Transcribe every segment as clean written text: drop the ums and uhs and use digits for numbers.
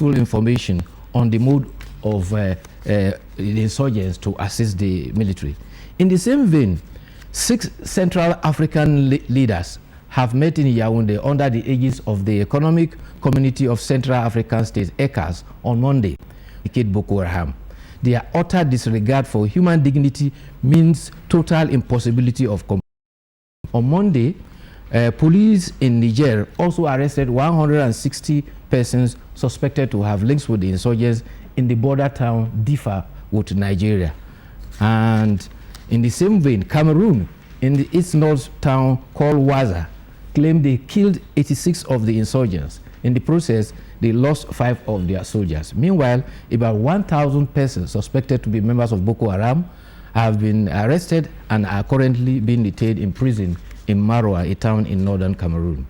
full information on the mode of the insurgents to assist the military. In the same vein, 6 Central African leaders have met in Yaoundé under the aegis of the Economic Community of Central African States, ECAS, on Monday. Boko Haram. Their utter disregard for human dignity means total impossibility of combat. On Monday, police in Niger also arrested 160 persons suspected to have links with the insurgents in the border town Difa with Nigeria. And in the same vein, Cameroon, in the east-north town called Waza, claimed they killed 86 of the insurgents. In the process, they lost 5 of their soldiers. Meanwhile, about 1,000 persons suspected to be members of Boko Haram have been arrested and are currently being detained in prison in Maroua, a town in northern Cameroon.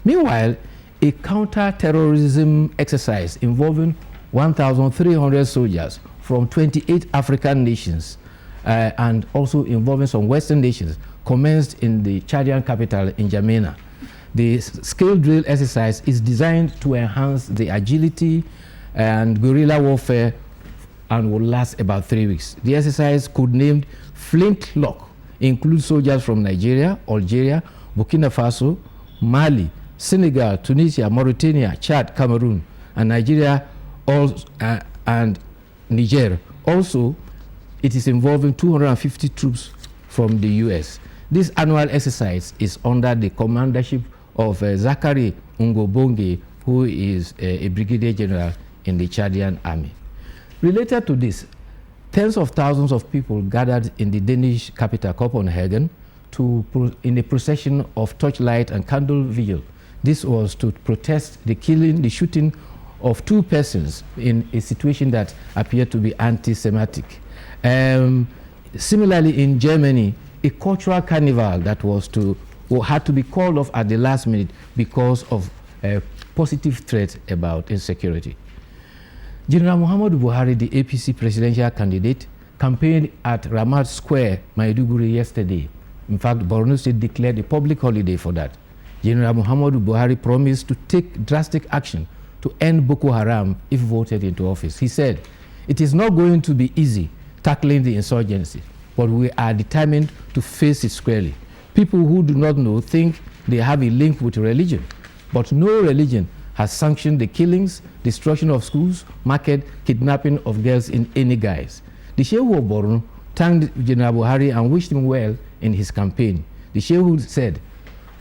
Meanwhile, a counter-terrorism exercise involving 1,300 soldiers from 28 African nations and also involving some Western nations commenced in the Chadian capital in N'Djamena. The scale drill exercise is designed to enhance the agility and guerrilla warfare and will last about 3 weeks. The exercise, codenamed Flintlock, includes soldiers from Nigeria, Algeria, Burkina Faso, Mali, Senegal, Tunisia, Mauritania, Chad, Cameroon, and Nigeria and Niger. Also, it is involving 250 troops from the US. This annual exercise is under the commandership of Zachary Ngobonge, who is a brigadier general in the Chadian army. Related to this, tens of thousands of people gathered in the Danish capital Copenhagen in a procession of torchlight and candle vigil. This was to protest the shooting of 2 persons in a situation that appeared to be anti-Semitic. Similarly, in Germany, a cultural carnival that had to be called off at the last minute because of a positive threat about insecurity. General Muhammadu Buhari, the APC presidential candidate, campaigned at Ramat Square, Maiduguri yesterday. In fact, Borno State declared a public holiday for that. General Muhammadu Buhari promised to take drastic action to end Boko Haram if voted into office. He said, "It is not going to be easy tackling the insurgency, but we are determined to face it squarely. People who do not know think they have a link with religion, but no religion has sanctioned the killings, destruction of schools, market, kidnapping of girls in any guise." The Shehu of Borno thanked General Buhari and wished him well in his campaign. The Shehu said,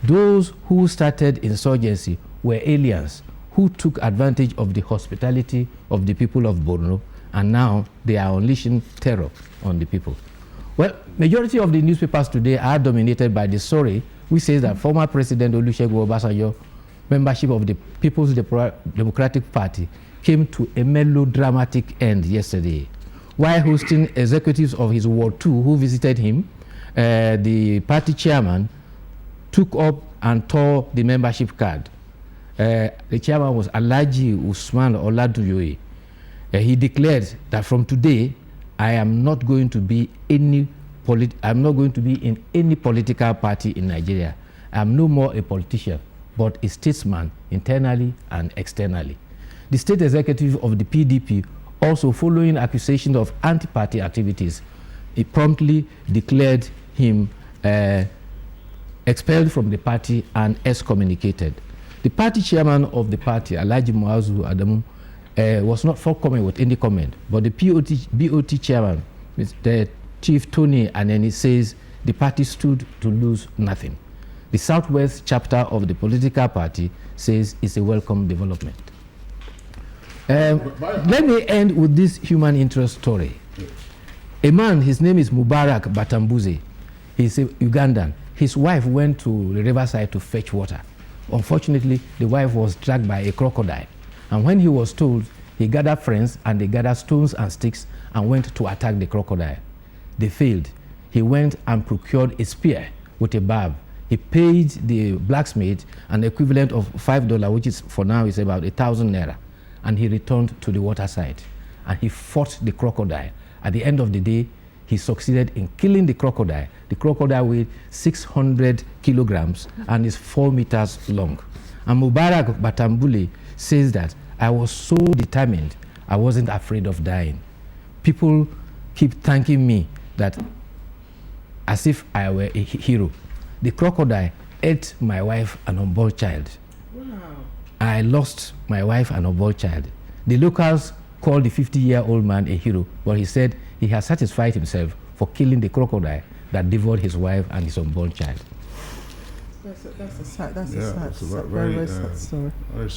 "Those who started insurgency were aliens who took advantage of the hospitality of the people of Borno, and now they are unleashing terror on the people." Well, majority of the newspapers today are dominated by the story which says that former President Olusegun Obasanjo, membership of the People's Democratic Party, came to a melodramatic end yesterday. While hosting executives of his Ward 2 who visited him, the party chairman took up and tore the membership card. The chairman was Alhaji Usman Oladuyoye. He declared that from today, I am not going to be in any political party in Nigeria. I am no more a politician, but a statesman internally and externally. The state executive of the PDP, also following accusations of anti-party activities, he promptly declared him expelled from the party and excommunicated. The party chairman of the party, Alhaji Muazu Adamu, was not forthcoming with any comment, but the BOT chairman, Mr. Chief Tony Aneni, says the party stood to lose nothing. The Southwest chapter of the political party says it's a welcome development. Let me end with this human interest story. A man, his name is Mubarak Batambuze. He's a Ugandan. His wife went to the riverside to fetch water. Unfortunately, the wife was dragged by a crocodile. And when he was told, he gathered friends and they gathered stones and sticks and went to attack the crocodile. They failed. He went and procured a spear with a barb. He paid the blacksmith an equivalent of $5, which is for now is about 1,000 naira. And he returned to the waterside. And he fought the crocodile. At the end of the day, he succeeded in killing the crocodile. The crocodile weighed 600 kilograms and is 4 meters long. And Mubarak Batambule says that I was so determined, I wasn't afraid of dying. People keep thanking me that as if I were a hero. The crocodile ate my wife and unborn child. Wow. I lost my wife and unborn child. The locals called the 50-year-old man a hero, but he said he has satisfied himself for killing the crocodile that devoured his wife and his unborn child. That's a very sad story.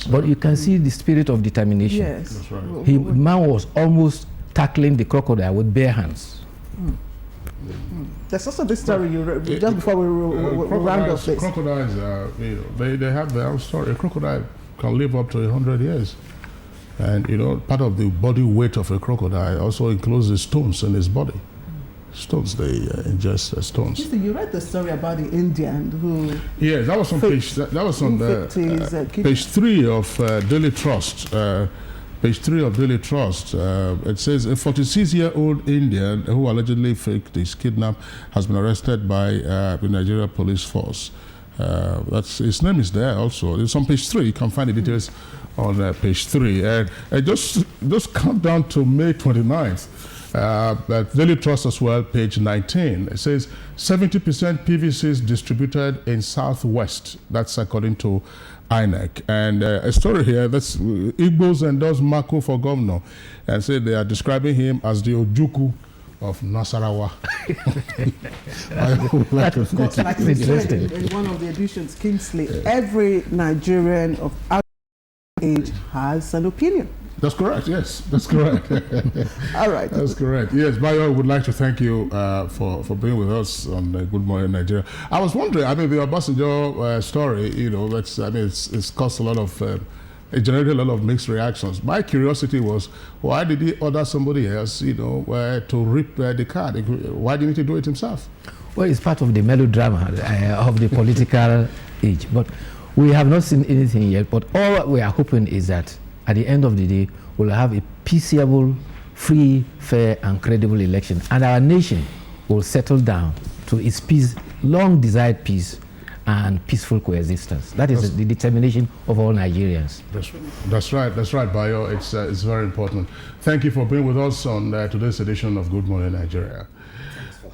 But you can see the spirit of determination. Yes. That's right. Man was almost tackling the crocodile with bare hands. There's also this story you read just before we round off this. Crocodiles, they have their own story. A crocodile can live up to 100 years. And, part of the body weight of a crocodile also includes the stones in his body. Stones, they ingest stones. You read the story about the Indian who... Yes, that was on page 3 of Daily Trust. Page 3 of Daily Trust, it says a 46-year-old Indian who allegedly faked his kidnap has been arrested by the Nigerian police force. His name is there also. It's on page 3. You can find the details on page 3. And just count down to May 29th. Daily Trust as well, page 19. It says 70% PVCs distributed in Southwest. That's according to INEC. And a story here, that's Igbos endorse Mako for governor and say they are describing him as the Ojuku of Nasarawa. Like interesting. In one of the editions, Kingsley, every Nigerian of our age has an opinion. That's correct, yes, that's correct. All right. That's correct. Yes, Bayo, would like to thank you for being with us on Good Morning Nigeria. I was wondering, the Obasanjo story, it's caused a lot of, it generated a lot of mixed reactions. My curiosity was, why did he order somebody else, to rip the card? Why didn't he do it himself? Well, it's part of the melodrama of the political age. But we have not seen anything yet. But all we are hoping is that at the end of the day, we'll have a peaceable, free, fair, and credible election. And our nation will settle down to its peace, long-desired peace and peaceful coexistence. That is the determination of all Nigerians. That's right, Bayo. It's very important. Thank you for being with us on today's edition of Good Morning Nigeria.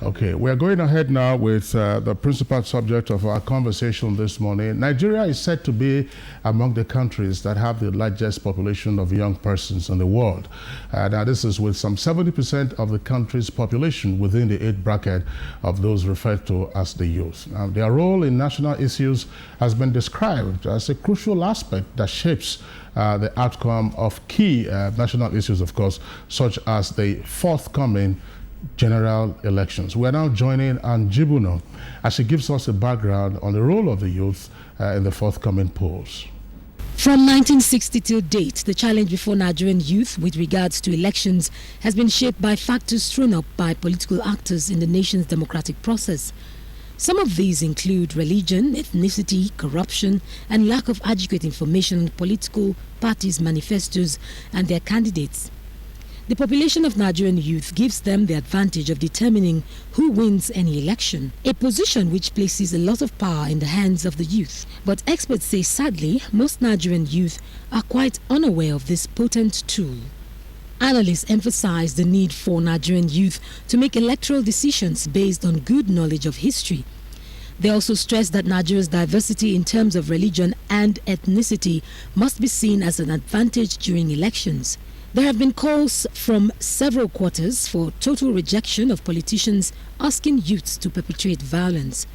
Okay, we are going ahead now with the principal subject of our conversation this morning. Nigeria is said to be among the countries that have the largest population of young persons in the world. Now, this is with some 70% of the country's population within the age bracket of those referred to as the youth. Now, their role in national issues has been described as a crucial aspect that shapes the outcome of key national issues, of course, such as the forthcoming general elections. We are now joining Anjibuno as she gives us a background on the role of the youth in the forthcoming polls. From 1960 till date, the challenge before Nigerian youth with regards to elections has been shaped by factors thrown up by political actors in the nation's democratic process. Some of these include religion, ethnicity, corruption, and lack of adequate information on political parties' manifestos and their candidates. The population of Nigerian youth gives them the advantage of determining who wins any election, a position which places a lot of power in the hands of the youth. But experts say, sadly, most Nigerian youth are quite unaware of this potent tool. Analysts emphasize the need for Nigerian youth to make electoral decisions based on good knowledge of history. They also stress that Nigeria's diversity in terms of religion and ethnicity must be seen as an advantage during elections. There have been calls from several quarters for total rejection of politicians asking youths to perpetrate violence.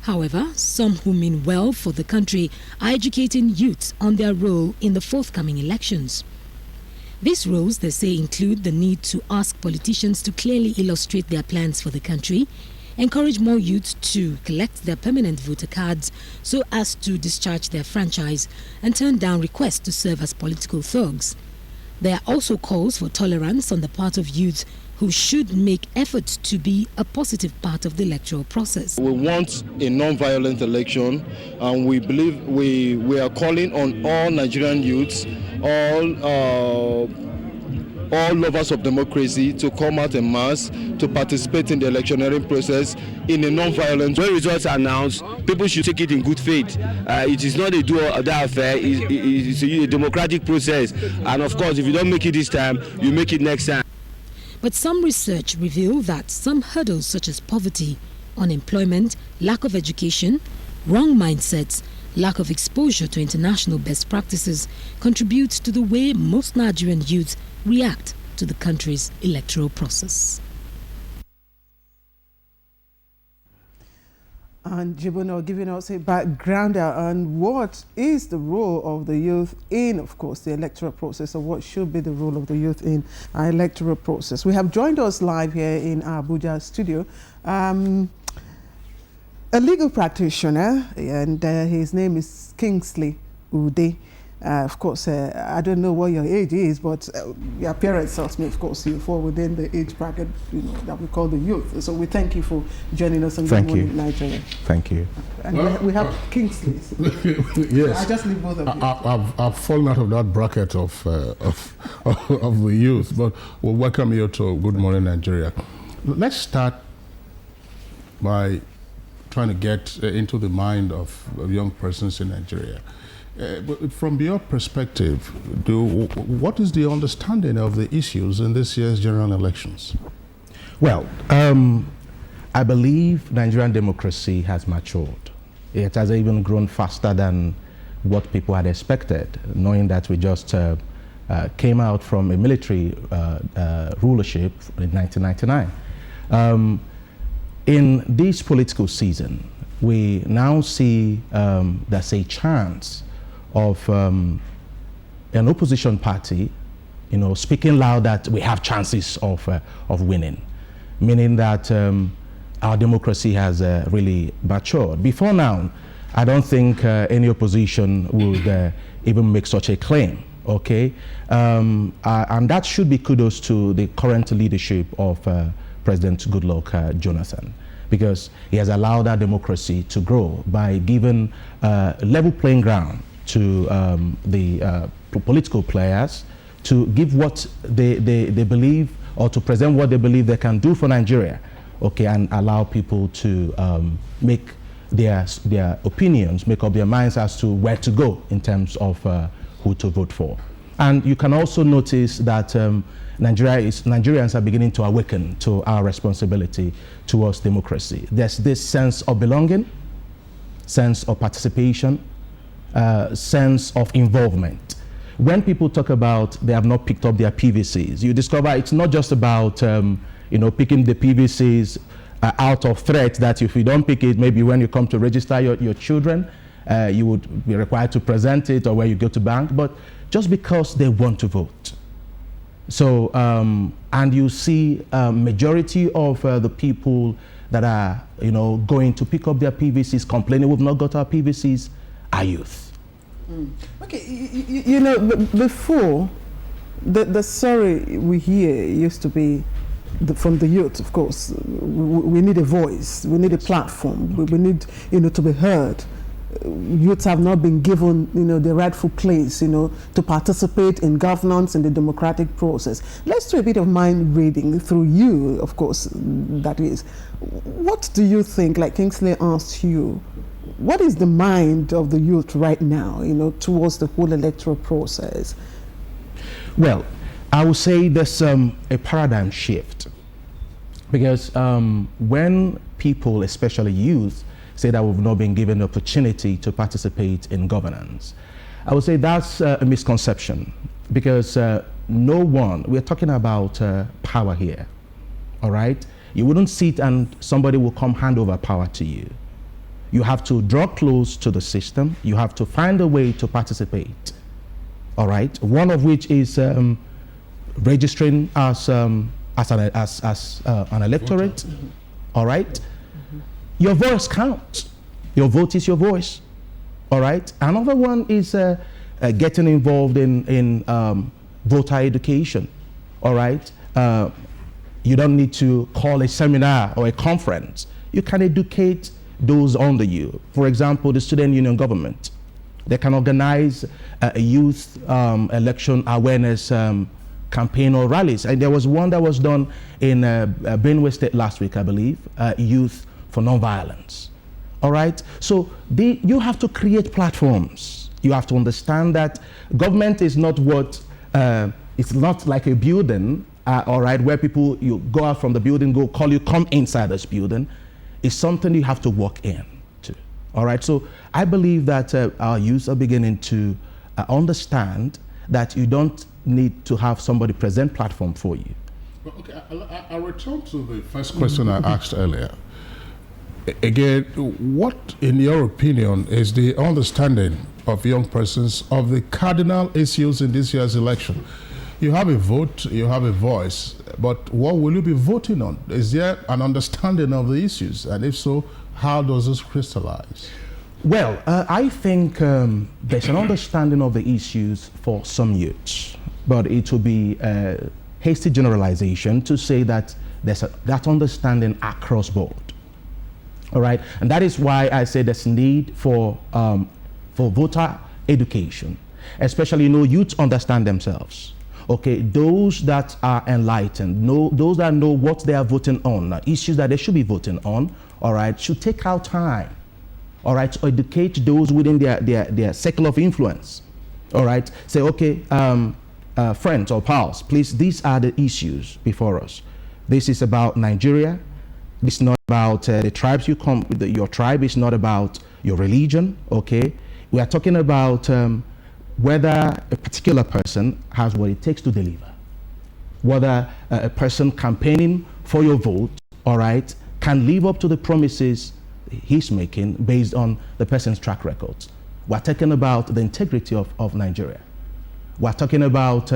However, some who mean well for the country are educating youths on their role in the forthcoming elections. These roles, they say, include the need to ask politicians to clearly illustrate their plans for the country, encourage more youths to collect their permanent voter cards so as to discharge their franchise, and turn down requests to serve as political thugs. There are also calls for tolerance on the part of youth who should make efforts to be a positive part of the electoral process. We want a non-violent election, and we believe we are calling on all Nigerian youths, all all lovers of democracy to come out en masse to participate in the electioneering process in a non-violent way. When results are announced, people should take it in good faith. It is not a do or die affair. It's a democratic process. And of course, if you don't make it this time, you make it next time. But some research reveal that some hurdles such as poverty, unemployment, lack of education, wrong mindsets, lack of exposure to international best practices contribute to the way most Nigerian youths react to the country's electoral process. And Jibono giving us a background on what is the role of the youth in, of course, the electoral process, or what should be the role of the youth in our electoral process. We have joined us live here in our Abuja studio, a legal practitioner, and his name is Kingsley Ude. Of course, I don't know what your age is, but your appearance tells me, of course, you fall within the age bracket, that we call the youth. So we thank you for joining us on Good Morning Nigeria. Thank you. And we have Kingsley. Yes. I just leave both of you. I've fallen out of that bracket of the youth, but we'll welcome you to Good Morning Nigeria. Let's start by trying to get into the mind of young persons in Nigeria. But from your perspective, what is the understanding of the issues in this year's general elections? Well, I believe Nigerian democracy has matured. It has even grown faster than what people had expected, knowing that we just came out from a military rulership in 1999. In this political season, we now see there's a chance of an opposition party, speaking loud that we have chances of winning, meaning that our democracy has really matured. Before now, I don't think any opposition would even make such a claim. Okay, and that should be kudos to the current leadership of President Goodluck Jonathan, because he has allowed our democracy to grow by giving level playing ground to the political players to give what they believe, or to present what they believe they can do for Nigeria, okay, and allow people to make their opinions, make up their minds as to where to go in terms of who to vote for. And you can also notice that Nigerians are beginning to awaken to our responsibility towards democracy. There's this sense of belonging, sense of participation, sense of involvement. When people talk about they have not picked up their PVCs, you discover it's not just about picking the PVCs out of threat that if you don't pick it, maybe when you come to register your children, you would be required to present it, or where you go to bank, but just because they want to vote. So, and you see majority of the people that are, going to pick up their PVCs, complaining we've not got our PVCs, are youth. Okay, before, the story we hear used to be from the youth, of course. We need a voice, we need a platform, we need, to be heard. Youths have not been given, the rightful place, to participate in governance and the democratic process. Let's do a bit of mind reading through you, of course, that is. What do you think, like Kingsley asked you, what is the mind of the youth right now, towards the whole electoral process? Well, I would say there's a paradigm shift, because when people, especially youth, say that we've not been given the opportunity to participate in governance, I would say that's a misconception, because we're talking about power here, all right? You wouldn't sit and somebody will come hand over power to you. You have to draw close to the system. You have to find a way to participate, all right? One of which is registering as an electorate, all right? Your voice counts. Your vote is your voice, all right? Another one is getting involved in voter education, all right? You don't need to call a seminar or a conference. You can educate those under you. For example, the student union government, they can organize a youth election awareness campaign or rallies. And there was one that was done in Benue State last week, I believe, Youth for Nonviolence. All right? So you have to create platforms. You have to understand that government is not it's not like a building, all right, where people, you go out from the building, come inside this building. It's something you have to walk in to. All right? So I believe that our youth are beginning to understand that you don't need to have somebody present platform for you. Well, okay, I'll return to the first question I asked earlier. Again, what, in your opinion, is the understanding of young persons of the cardinal issues in this year's election? You have a vote, you have a voice, but what will you be voting on? Is there an understanding of the issues? And if so, how does this crystallize? Well, I think there's an understanding of the issues for some youths, but it will be a hasty generalization to say that there's that understanding across board. All right, and that is why I say there's need for voter education, especially youths understand themselves. Okay, those that are enlightened, those that know what they are voting on, issues that they should be voting on, all right, should take out time, all right, to educate those within their circle of influence, all right. Say, okay, friends or pals, please, these are the issues before us. This is about Nigeria. This is not about the tribes you come, your tribe is not about your religion, okay? We are talking about whether a particular person has what it takes to deliver. Whether a person campaigning for your vote, all right, can live up to the promises he's making based on the person's track records. We're talking about the integrity of Nigeria. We're talking about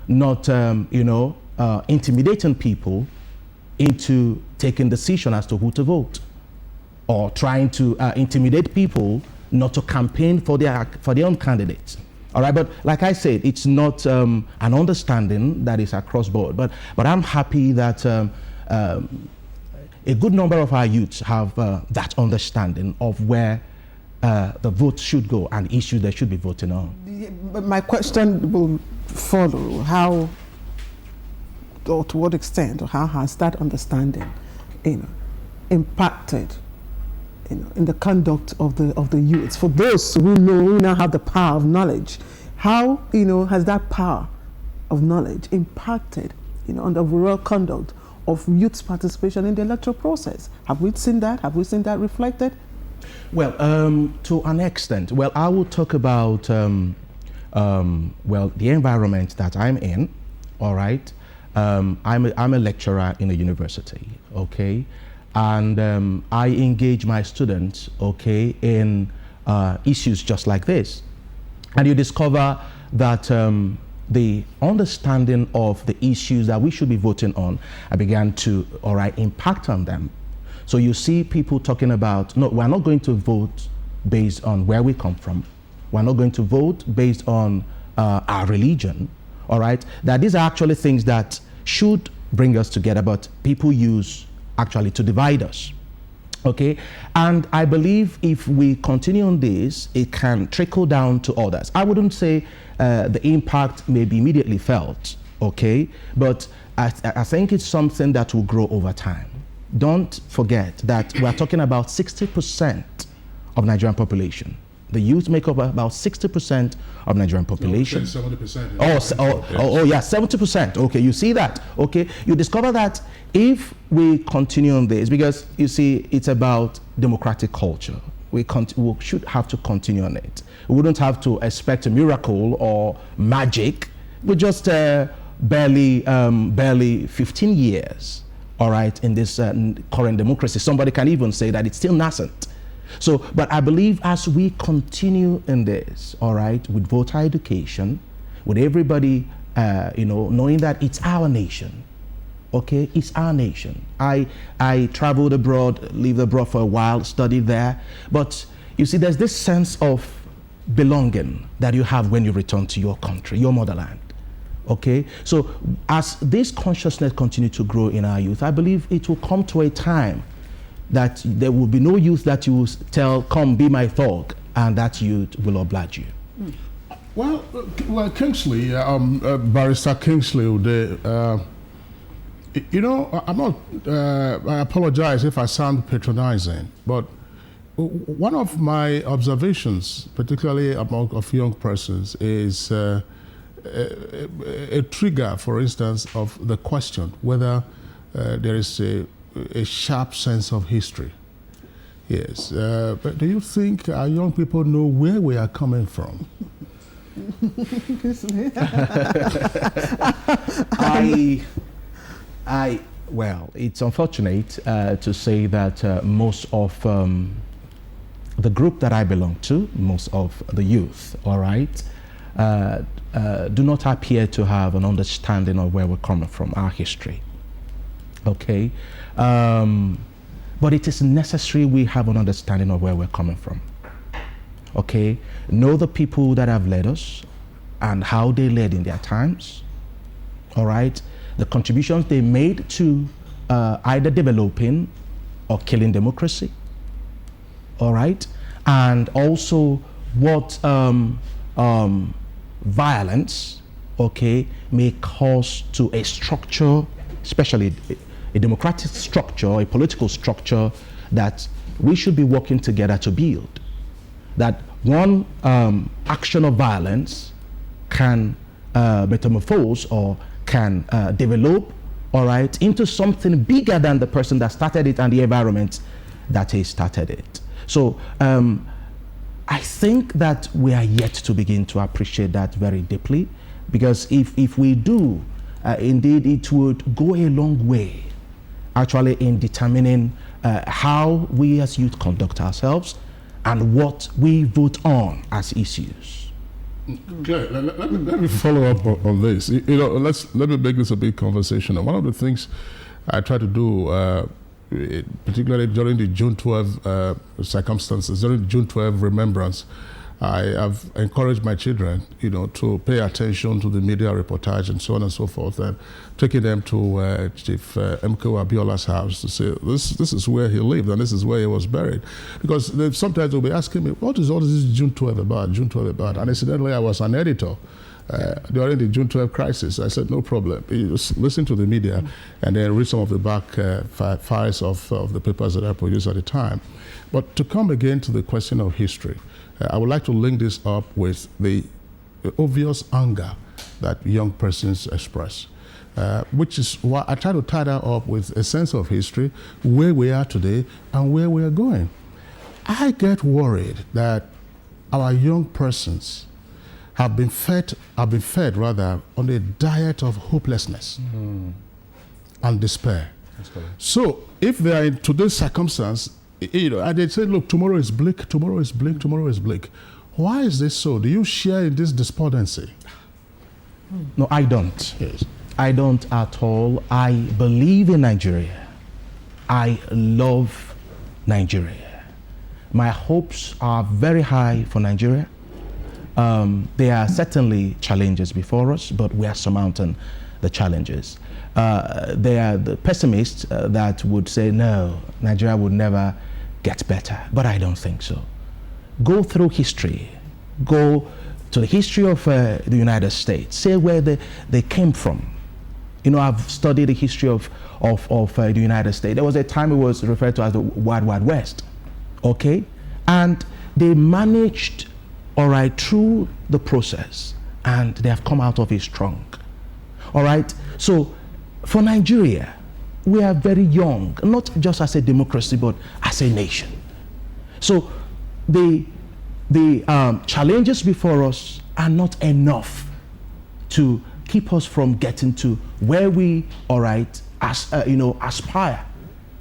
not, intimidating people into taking decision as to who to vote, or trying to intimidate people not to campaign for their own candidates. All right, but like I said, it's not an understanding that is across board. But I'm happy that a good number of our youths have that understanding of where the vote should go and issues they should be voting on. But my question will follow: how, or to what extent, or how has that understanding, impacted, in the conduct of the youths? For those who now have the power of knowledge, how has that power of knowledge impacted, on the overall conduct of youth's participation in the electoral process? Have we seen that? Have we seen that reflected? Well, to an extent. Well, I will talk about the environment that I'm in. All right. I'm a lecturer in a university, okay, and I engage my students, okay, in issues just like this, and you discover that the understanding of the issues that we should be voting on, I began to, all right, impact on them. So you see people talking about, no, we're not going to vote based on where we come from. We're not going to vote based on our religion. All right, that these are actually things that should bring us together, but people use actually to divide us. Okay, and I believe if we continue on this, it can trickle down to others. I wouldn't say the impact may be immediately felt, okay, but I think it's something that will grow over time. Don't forget that we're talking about 60% of Nigerian population. The youth make up about 60% of Nigerian population. 70%. Oh, yeah, 70%. Okay, you see that. Okay, you discover that if we continue on this, because you see, it's about democratic culture. We should have to continue on it. We wouldn't have to expect a miracle or magic. We just barely 15 years, all right, in this current democracy. Somebody can even say that it's still nascent. So, but I believe as we continue in this, all right, with voter education, with everybody, knowing that it's our nation, okay, it's our nation. I traveled abroad, lived abroad for a while, studied there, but you see, there's this sense of belonging that you have when you return to your country, your motherland. Okay, so as this consciousness continues to grow in our youth, I believe it will come to a time that there will be no youth that you will tell, come be my thug, and that youth will oblige you. Well, Kingsley, Barrister Kingsley, I'm not. I apologize if I sound patronizing, but one of my observations, particularly of young persons, is a trigger, for instance, of the question whether there is a sharp sense of history. Yes, but do you think our young people know where we are coming from? Well, it's unfortunate to say that most of the group that I belong to, most of the youth, all right, do not appear to have an understanding of where we're coming from, our history. Okay, but it is necessary we have an understanding of where we're coming from. Okay, know the people that have led us and how they led in their times. All right, the contributions they made to either developing or killing democracy. All right, and also what violence, okay, may cause to a structure, especially a democratic structure, a political structure that we should be working together to build. That one action of violence can metamorphose or can develop, all right, into something bigger than the person that started it and the environment that he started it. So I think that we are yet to begin to appreciate that very deeply, because if we do, indeed it would go a long way actually in determining how we as youth conduct ourselves and what we vote on as issues. Okay, let me follow up on this. Let me make this a big conversation. And one of the things I try to do, particularly during the June 12 circumstances, during June 12 remembrance, I have encouraged my children, to pay attention to the media reportage and so on and so forth, and taking them to Chief MKO Abiola's house to say, this is where he lived and this is where he was buried. Because sometimes they'll be asking me, what is all this June 12 about, June 12 about? And incidentally, I was an editor during the June 12 crisis. I said, no problem. You just listen to the media and then read some of the back files of the papers that I produced at the time. But to come again to the question of history, I would like to link this up with the obvious anger that young persons express, which is why I try to tie that up with a sense of history, where we are today and where we are going. I get worried that our young persons have been fed rather on a diet of hopelessness and despair. So if they are in today's circumstance, and they say, look, tomorrow is bleak, tomorrow is bleak, tomorrow is bleak. Why is this so? Do you share in this despondency? No, I don't. Yes. I don't at all. I believe in Nigeria. I love Nigeria. My hopes are very high for Nigeria. There are certainly challenges before us, but we are surmounting the challenges. There are the pessimists that would say, no, Nigeria would never get better, but I don't think so. Go through history. Go to the history of the United States. See where they came from. I've studied the history of the United States. There was a time it was referred to as the Wild Wild West, okay? And they managed, all right, through the process, and they have come out of it strong, all right? So for Nigeria, we are very young, not just as a democracy, but as a nation. So the challenges before us are not enough to keep us from getting to where we, all right, aspire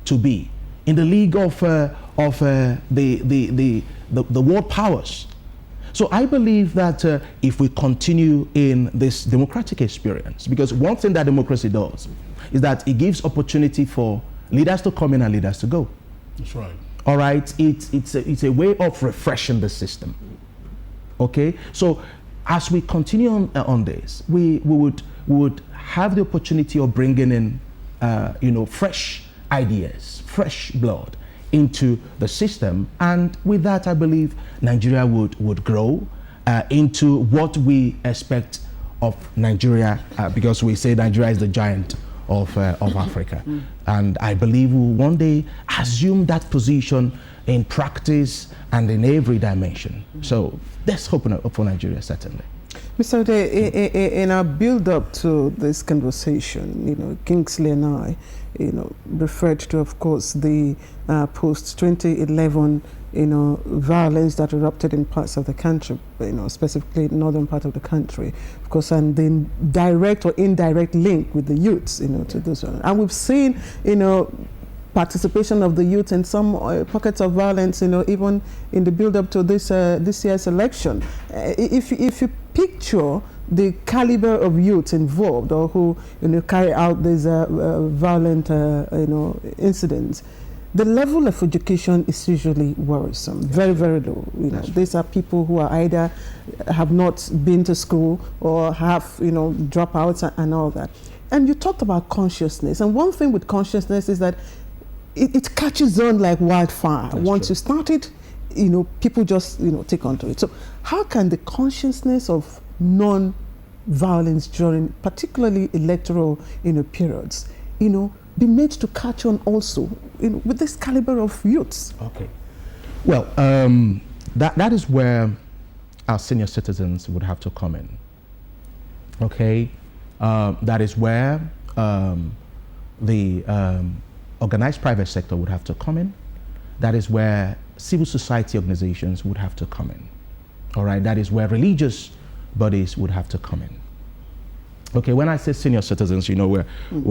to be in the league of the world powers. So I believe that if we continue in this democratic experience, because one thing that democracy does is that it gives opportunity for leaders to come in and leaders to go. That's right. All right, it's a way of refreshing the system. Okay, so as we continue on this, we would have the opportunity of bringing in, fresh ideas, fresh blood into the system, and with that, I believe Nigeria would grow into what we expect of Nigeria, because we say Nigeria is the giant of Africa. And I believe we'll one day assume that position in practice and in every dimension. So let's hope for Nigeria, certainly. Mr. Ode, in our build-up to this conversation, Kingsley and I, referred to, of course, the post-2011, violence that erupted in parts of the country, specifically northern part of the country, of course, and the direct or indirect link with the youths, to this one. And we've seen, participation of the youth in some pockets of violence, even in the build-up to this year's election. If you picture the caliber of youth involved, or who carry out these violent incidents, the level of education is usually worrisome, very, very low. These are people who are either have not been to school or have dropouts and all that. And you talked about consciousness, and one thing with consciousness is that it catches on like wildfire. Once you start it, people just take onto it. So how can the consciousness of non-violence during particularly electoral periods be made to catch on also with this caliber of youths? Okay. Well, that is where our senior citizens would have to come in. Okay. That is where the organized private sector would have to come in. That is where civil society organizations would have to come in. All right, that is where religious bodies would have to come in. Okay, when I say senior citizens, where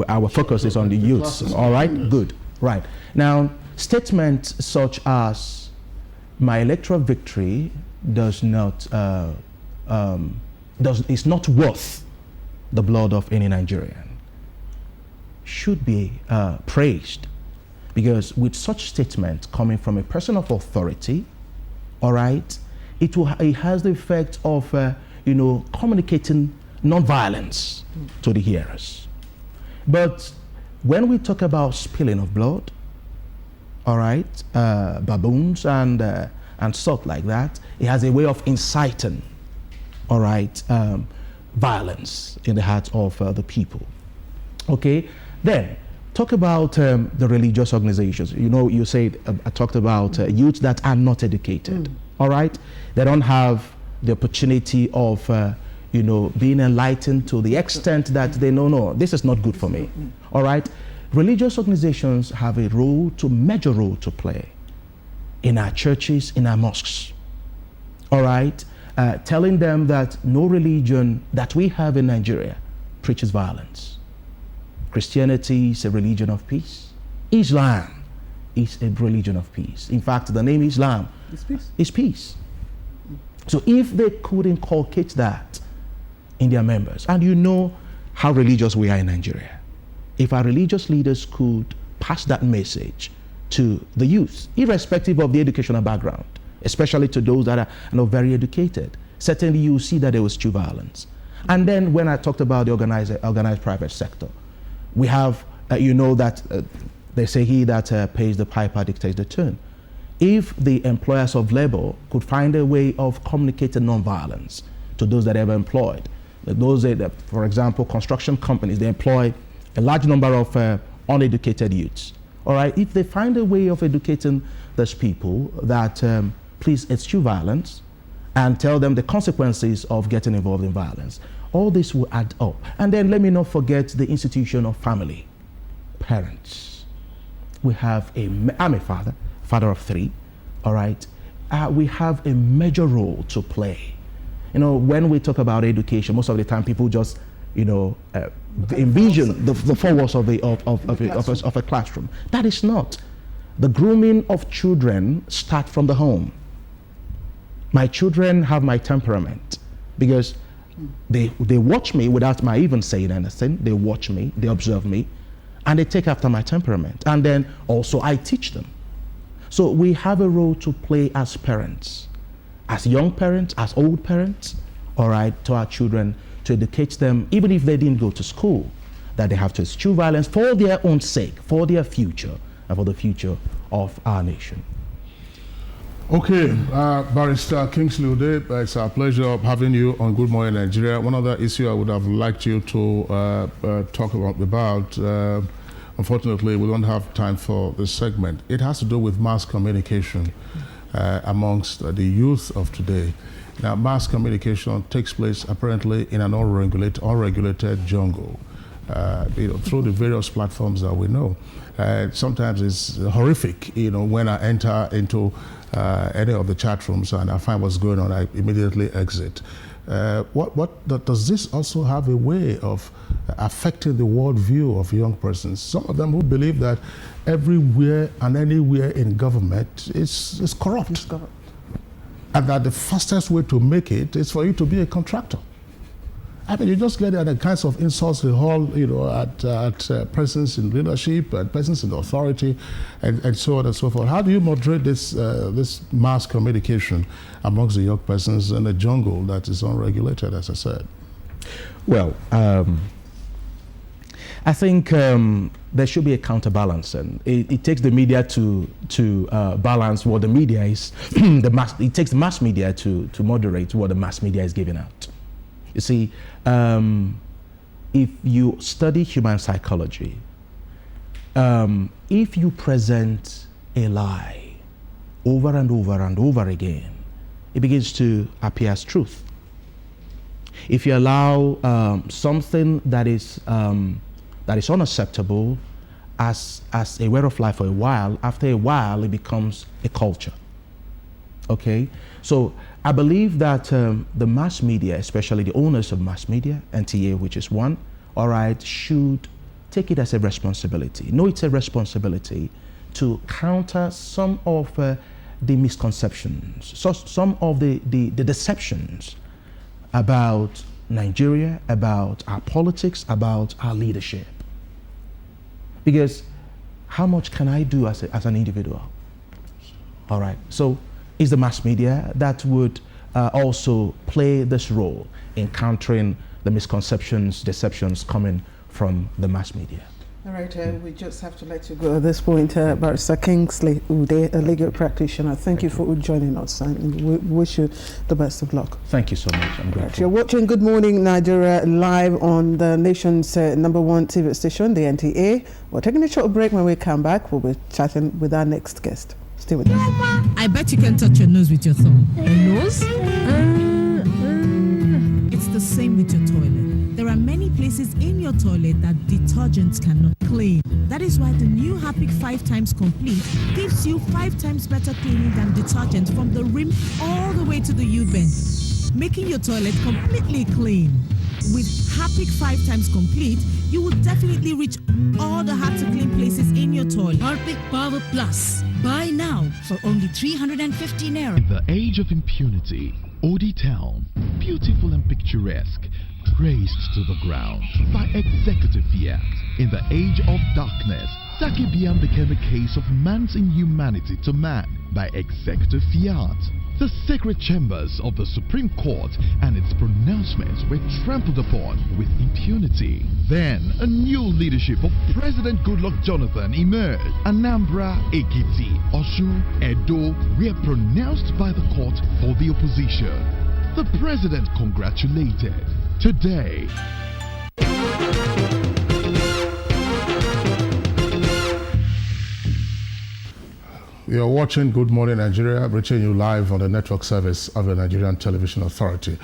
our focus is on the youths. All right, good. Right. Now, statements such as my electoral victory is not worth the blood of any Nigerian should be praised, because with such statements coming from a person of authority, all right, it has the effect of communicating non-violence to the hearers. But when we talk about spilling of blood, all right, baboons and stuff like that, it has a way of inciting, all right, violence in the hearts of the people. Okay. Then, talk about the religious organizations. You said, I talked about youth that are not educated, all right? They don't have the opportunity of, being enlightened to the extent that they know, no, this is not good for me, all right? Religious organizations have a major role to play in our churches, in our mosques, all right? Telling them that no religion that we have in Nigeria preaches violence. Christianity is a religion of peace. Islam is a religion of peace. In fact, the name Islam is peace. So if they could inculcate that in their members, and how religious we are in Nigeria, if our religious leaders could pass that message to the youth, irrespective of the educational background, especially to those that are very educated, certainly you see that there was true violence. And then when I talked about the organized private sector, we have, that they say he that pays the piper dictates the tune. If the employers of labor could find a way of communicating non-violence to those that are employed, those that, for example, construction companies, they employ a large number of uneducated youths. All right, if they find a way of educating those people that please eschew violence and tell them the consequences of getting involved in violence, all this will add up. And then let me not forget the institution of family, parents. We have I'm a father of 3, all right? We have a major role to play. When we talk about education, most of the time people just, envision the 4 walls of a classroom. That is not. The grooming of children start from the home. My children have my temperament because they watch me without my even saying anything. They watch me, they observe me, and they take after my temperament. And then also I teach them. So we have a role to play as parents, as young parents, as old parents, all right, to our children, to educate them, even if they didn't go to school, that they have to eschew violence for their own sake, for their future, and for the future of our nation. Okay, Barrister Kingsley Ude, it's our pleasure of having you on Good Morning Nigeria. One other issue I would have liked you to talk about, unfortunately, we don't have time for this segment. It has to do with mass communication amongst the youth of today. Now, mass communication takes place apparently in an unregulated jungle, through the various platforms that we know. Sometimes it's horrific, when I enter into any of the chat rooms and I find what's going on, I immediately exit. Does this also have a way of affecting the worldview of young persons? Some of them who believe that everywhere and anywhere in government is corrupt. It's corrupt. And that the fastest way to make it is for you to be a contractor. I mean, you just get the kinds of insults they hold, at persons in leadership and persons in authority, and so on and so forth. How do you moderate this mass communication amongst the young persons in a jungle that is unregulated, as I said? Well, I think there should be a counterbalance, and it takes the media to balance what the media is. It takes the mass media to moderate what the mass media is giving out. You see, if you study human psychology, if you present a lie over and over and over again, it begins to appear as truth. If you allow something that is unacceptable as a way of life for a while, after a while it becomes a culture. Okay, so I believe that the mass media, especially the owners of mass media, NTA, which is one, all right, should take it as a responsibility. No, it's a responsibility to counter some of the misconceptions, some of the deceptions about Nigeria, about our politics, about our leadership. Because how much can I do as an individual? All right, so it's the mass media that would also play this role in countering the misconceptions, deceptions coming from the mass media. All right, we just have to let you go at this point. Barrister Kingsley Ude, a legal practitioner, thank you for joining us, and we wish you the best of luck. Thank you so much. I'm grateful. You're watching Good Morning Nigeria live on the nation's #1 TV station, the NTA. We're taking a short break. When we come back, we'll be chatting with our next guest. Stay with us. I bet you can touch your nose with your thumb. Your nose? It's the same with your toilet. There are many places in your toilet that detergents cannot clean. That is why the new Harpic 5 times complete gives you 5 times better cleaning than detergent from the rim all the way to the U-bend, making your toilet completely clean. With Harpic 5 times complete, you will definitely reach all the hard-to-clean places in your toilet. Harpic Power Plus. Buy now for only 350 naira. In the age of impunity, Odi Town, beautiful and picturesque, razed to the ground by executive fiat. In the age of darkness, Sakibian became a case of man's inhumanity to man by executive fiat. The sacred chambers of the Supreme Court and its pronouncements were trampled upon with impunity. Then, a new leadership of President Goodluck Jonathan emerged. Anambra, Ekiti, Osun, Edo were pronounced by the court for the opposition. The president congratulated. Today, you're watching Good Morning Nigeria, reaching you live on the network service of the Nigerian Television Authority.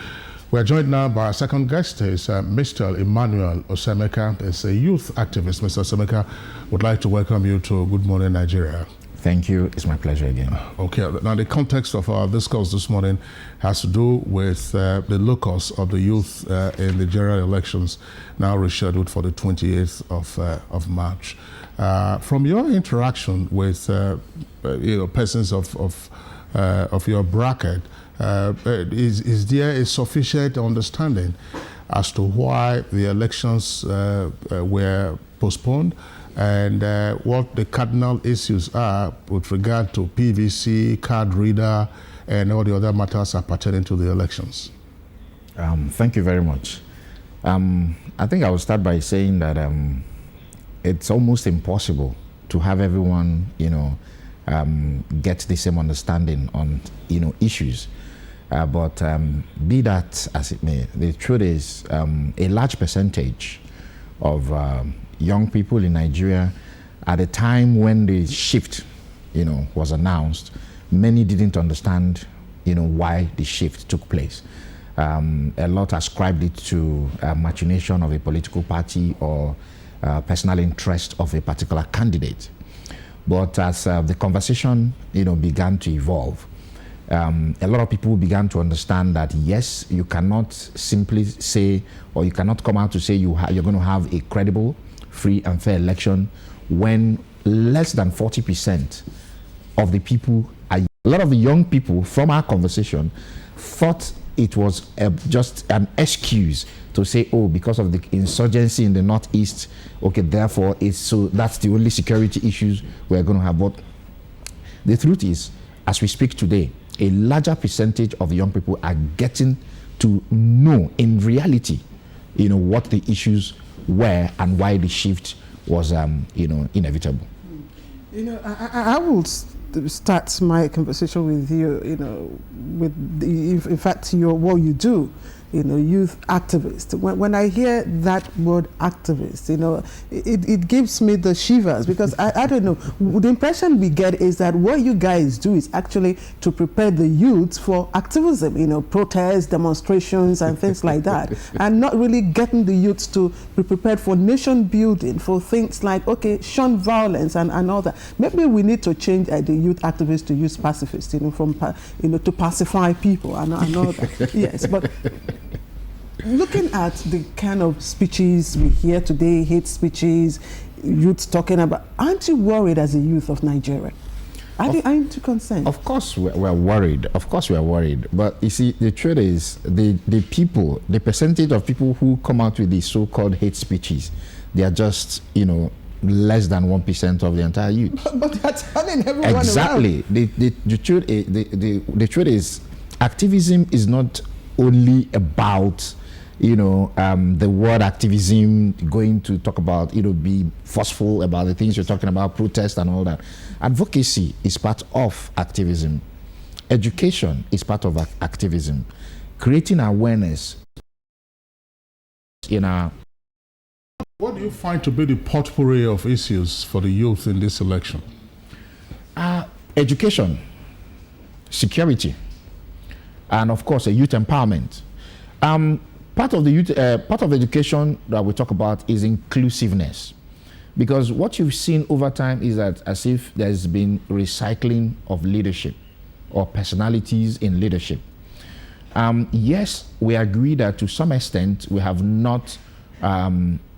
We're joined now by our second guest. Is Mr. Emmanuel Osemeka. He's a youth activist. Mr. Osemeka, would like to welcome you to Good Morning Nigeria. Thank you. It's my pleasure again. Okay. Now, the context of our discourse this morning has to do with the locus of the youth in the general elections, now rescheduled for the 28th of March. From your interaction with persons of your bracket, is there a sufficient understanding as to why the elections were postponed, and what the cardinal issues are with regard to PVC, card reader, and all the other matters pertaining to the elections? Thank you very much. I think I will start by saying that it's almost impossible to have everyone, get the same understanding on issues. But be that as it may, the truth is a large percentage of young people in Nigeria, at the time when the shift was announced, many didn't understand why the shift took place. A lot ascribed it to machination of a political party or personal interest of a particular candidate. But as the conversation began to evolve, a lot of people began to understand that yes, you cannot simply say, or you cannot come out to say you're going to have a credible, free and fair election when less than 40% of the people are. A lot of the young people from our conversation thought it was just an excuse to say, oh, because of the insurgency in the Northeast, okay, therefore that's the only security issues we're going to have. But the truth is, as we speak today, a larger percentage of young people are getting to know in reality, what the issues were and why the shift was, inevitable. I will start my conversation with you, in fact, what you do, youth activist. When I hear that word activist, it gives me the shivers, because I don't know, the impression we get is that what you guys do is actually to prepare the youth for activism, protests, demonstrations and things like that, and not really getting the youth to be prepared for nation building, for things like, okay, shun violence and all that. Maybe we need to change the youth activists to youth pacifists, to pacify people and all that. Yes, but looking at the kind of speeches we hear today, hate speeches, youth talking about, aren't you worried as a youth of Nigeria? Aren't you concerned? Of course we're worried. Of course we're worried. But you see, the truth is, the percentage of people who come out with these so-called hate speeches, they are just, less than 1% of the entire youth. But that's having everyone exactly. The truth is, activism is not only about the word activism, going to talk about, be forceful about the things you're talking about, protest and all that. Advocacy is part of activism. Education is part of activism. Creating awareness in our... What do you find to be the potpourri of issues for the youth in this election? Education, security, and of course, a youth empowerment. Part of education that we talk about is inclusiveness, because what you've seen over time is that as if there's been recycling of leadership or personalities in leadership. Yes, we agree that to some extent we have not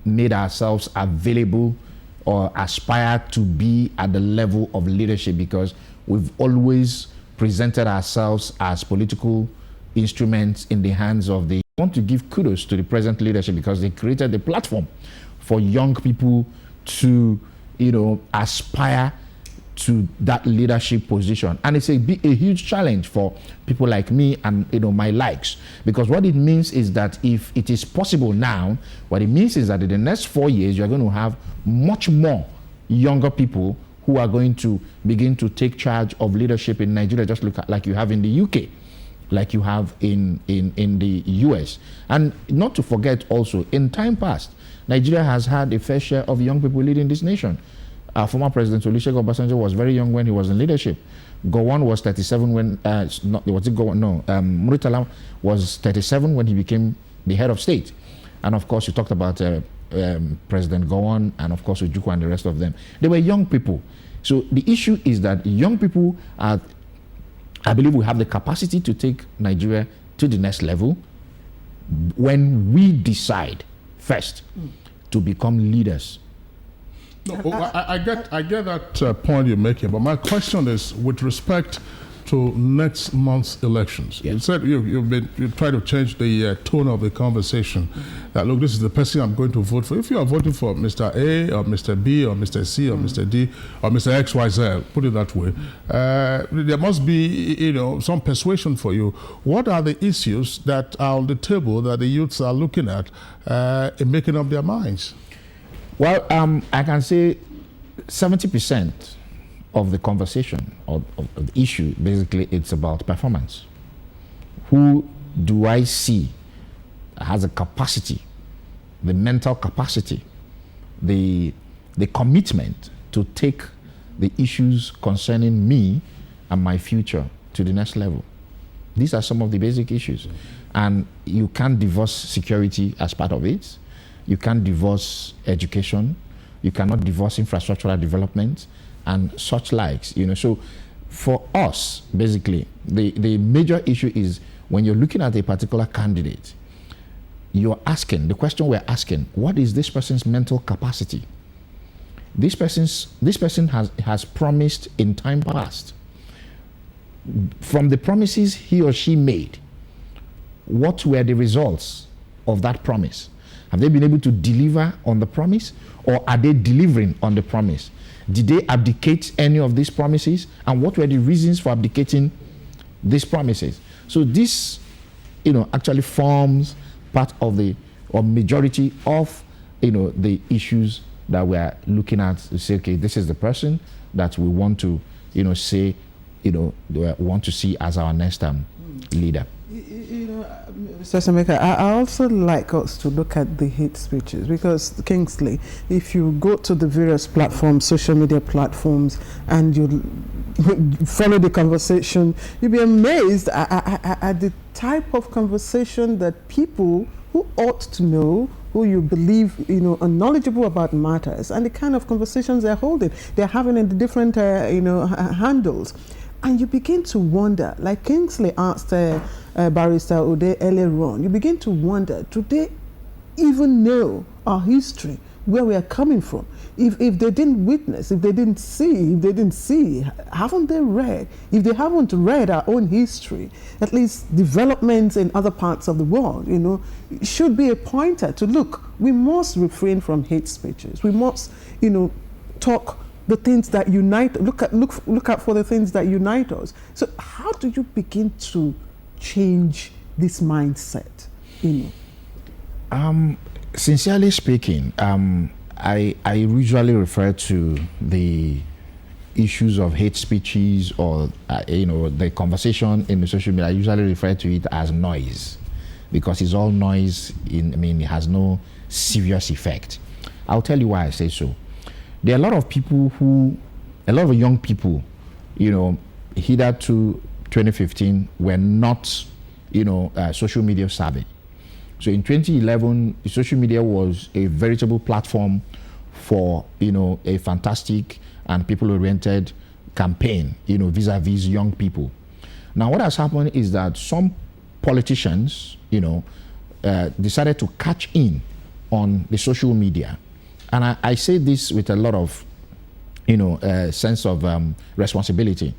made ourselves available or aspire to be at the level of leadership, because we've always presented ourselves as political instruments in the hands of the... I want to give kudos to the present leadership, because they created the platform for young people to, aspire to that leadership position. And it's a huge challenge for people like me and, my likes, because what it means is that if it is possible now, what it means is that in the next 4 years, you're going to have much more younger people who are going to begin to take charge of leadership in Nigeria, just like you have in the UK, like you have in the US. And not to forget also, in time past, Nigeria has had a fair share of young people leading this nation. Our former President Olusegun Obasanjo was very young when he was in leadership. Gowon was 37 when, Murtala was 37 when he became the head of state. And of course, you talked about President Gowon and of course Ojukwu and the rest of them. They were young people. So the issue is that young people are, I believe we have the capacity to take Nigeria to the next level when we decide first to become leaders. No, I get that point you're making, but my question is with respect to next month's elections. Yes. You said you've tried to change the tone of the conversation. That look, this is the person I'm going to vote for. If you are voting for Mr. A or Mr. B or Mr. C or Mr. D or Mr. XYZ, put it that way, there must be some persuasion for you. What are the issues that are on the table that the youths are looking at in making up their minds? Well, I can say 70% of the conversation or of the issue, basically, it's about performance. Who do I see has a capacity, the mental capacity, the commitment to take the issues concerning me and my future to the next level? These are some of the basic issues. And you can't divorce security as part of it. You can't divorce education. You cannot divorce infrastructural development and such likes. So for us, basically, the major issue is when you're looking at a particular candidate, you're asking, the question we're asking, what is this person's mental capacity? This person has promised in time past. From the promises he or she made, what were the results of that promise? Have they been able to deliver on the promise, or are they delivering on the promise? Did they abdicate any of these promises, and what were the reasons for abdicating these promises? So this, actually forms part of or majority of, the issues that we're looking at to say, okay, this is the person that we want to, say, we want to see as our next leader. Mr. Semeka, I also like us to look at the hate speeches, because Kingsley, if you go to the various platforms, social media platforms, and you follow the conversation, you'll be amazed at the type of conversation that people who ought to know, who you believe are knowledgeable about matters, and the kind of conversations they're holding, they're having in the different handles. And you begin to wonder, like Kingsley asked Barrister Ode earlier on, you begin to wonder, do they even know our history, where we are coming from? If they didn't witness, if they didn't see, haven't they read? If they haven't read our own history, at least developments in other parts of the world, should be a pointer to look. We must refrain from hate speeches. We must, talk the things that unite, look out for the things that unite us. So how do you begin to change this mindset? Sincerely speaking, I usually refer to the issues of hate speeches or the conversation in the social media. I usually refer to it as noise, because it's all noise. It has no serious effect. I'll tell you why I say so. There are a lot of young people, hitherto 2015 were not, social media savvy. So in 2011, social media was a veritable platform for, a fantastic and people-oriented campaign, vis-a-vis young people. Now, what has happened is that some politicians, decided to catch in on the social media. And I say this with a lot of, sense of responsibility.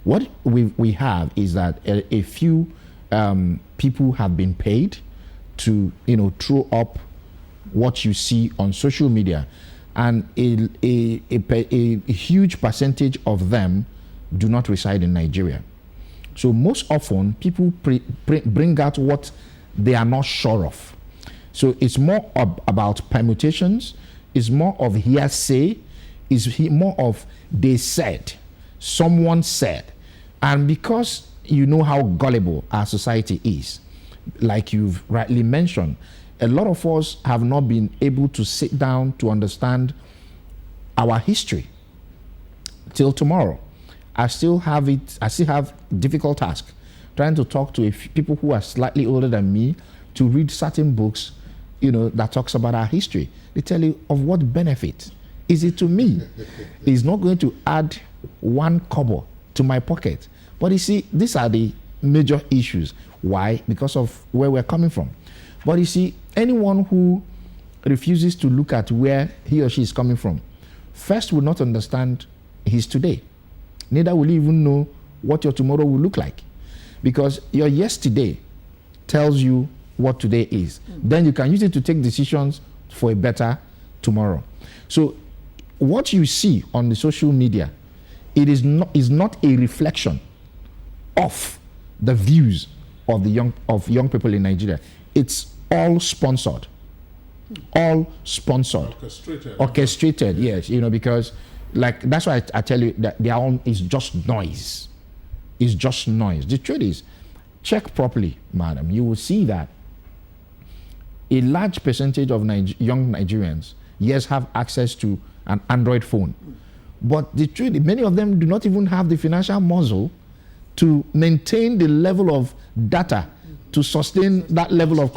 What we have is that a few people have been paid to, throw up what you see on social media, and a huge percentage of them do not reside in Nigeria. So most often, people bring out what they are not sure of. So it's more about permutations. Is more of hearsay, more of they said, someone said. And because you know how gullible our society is, like you've rightly mentioned, a lot of us have not been able to sit down to understand our history till tomorrow. I still have difficult task trying to talk to people who are slightly older than me to read certain books, that talks about our history. They tell you, of what benefit is it to me? It's not going to add one kobo to my pocket. But you see, these are the major issues. Why? Because of where we're coming from. But you see, anyone who refuses to look at where he or she is coming from, first will not understand his today. Neither will he even know what your tomorrow will look like. Because your yesterday tells you what today is. Then you can use it to take decisions for a better tomorrow. So what you see on the social media, it is not a reflection of the views of young people in Nigeria. It's all sponsored. Orchestrated, yes, because Like, that's why I tell you that their own is just noise. It's just noise. The truth is, check properly, madam. You will see that a large percentage of young Nigerians, yes, have access to an Android phone. But the truth, many of them do not even have the financial muscle to maintain the level of data to sustain that level of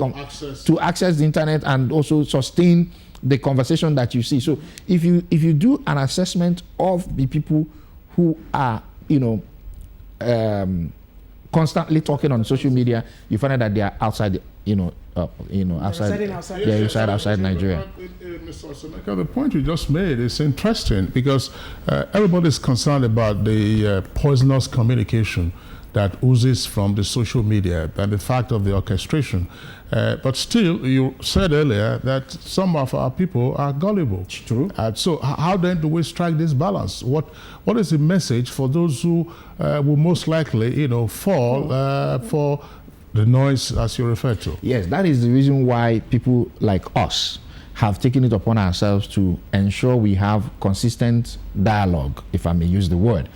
to access the internet and also sustain the conversation that you see. So if you do an assessment of the people who are, constantly talking on social media, you find out that they are outside, outside Nigeria. Mr. Osomeka, the point you just made is interesting because everybody's concerned about the poisonous communication that oozes from the social media and the fact of the orchestration. But still, you said earlier that some of our people are gullible. It's true. So how then do we strike this balance? What is the message for those who will most likely, fall for the noise as you refer to? Yes, that is the reason why people like us have taken it upon ourselves to ensure we have consistent dialogue, if I may use the word.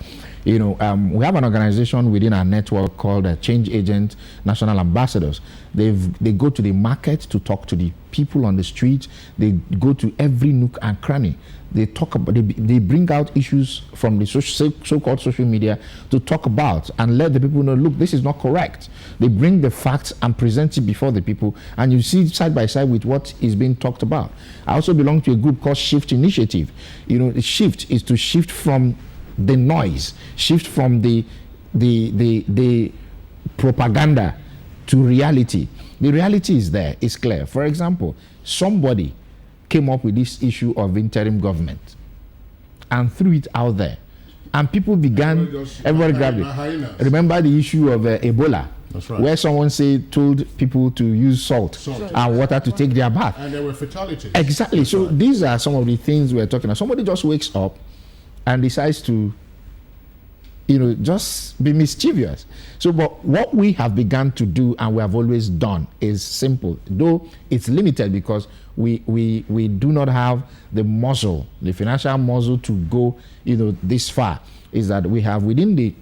We have an organization within our network called Change Agent National Ambassadors. They go to the market to talk to the people on the street. They go to every nook and cranny. They talk about. They bring out issues from the so-called social media to talk about and let the people know, look, this is not correct. They bring the facts and present it before the people, and you see side by side with what is being talked about. I also belong to a group called Shift Initiative. The shift is to shift from the noise, shift from the propaganda to reality. The reality is there, it's clear. For example, somebody came up with this issue of interim government and threw it out there, and people began, everybody grabbed it. Remember the issue of Ebola? That's right. Where someone told people to use salt and water to take their bath. And there were fatalities. Exactly. That's so right. These are some of the things we're talking about. Somebody just wakes up and decides to, just be mischievous. So, but what we have begun to do and we have always done is simple, though it's limited because we do not have the muscle, the financial muscle to go, this far, is that we have within the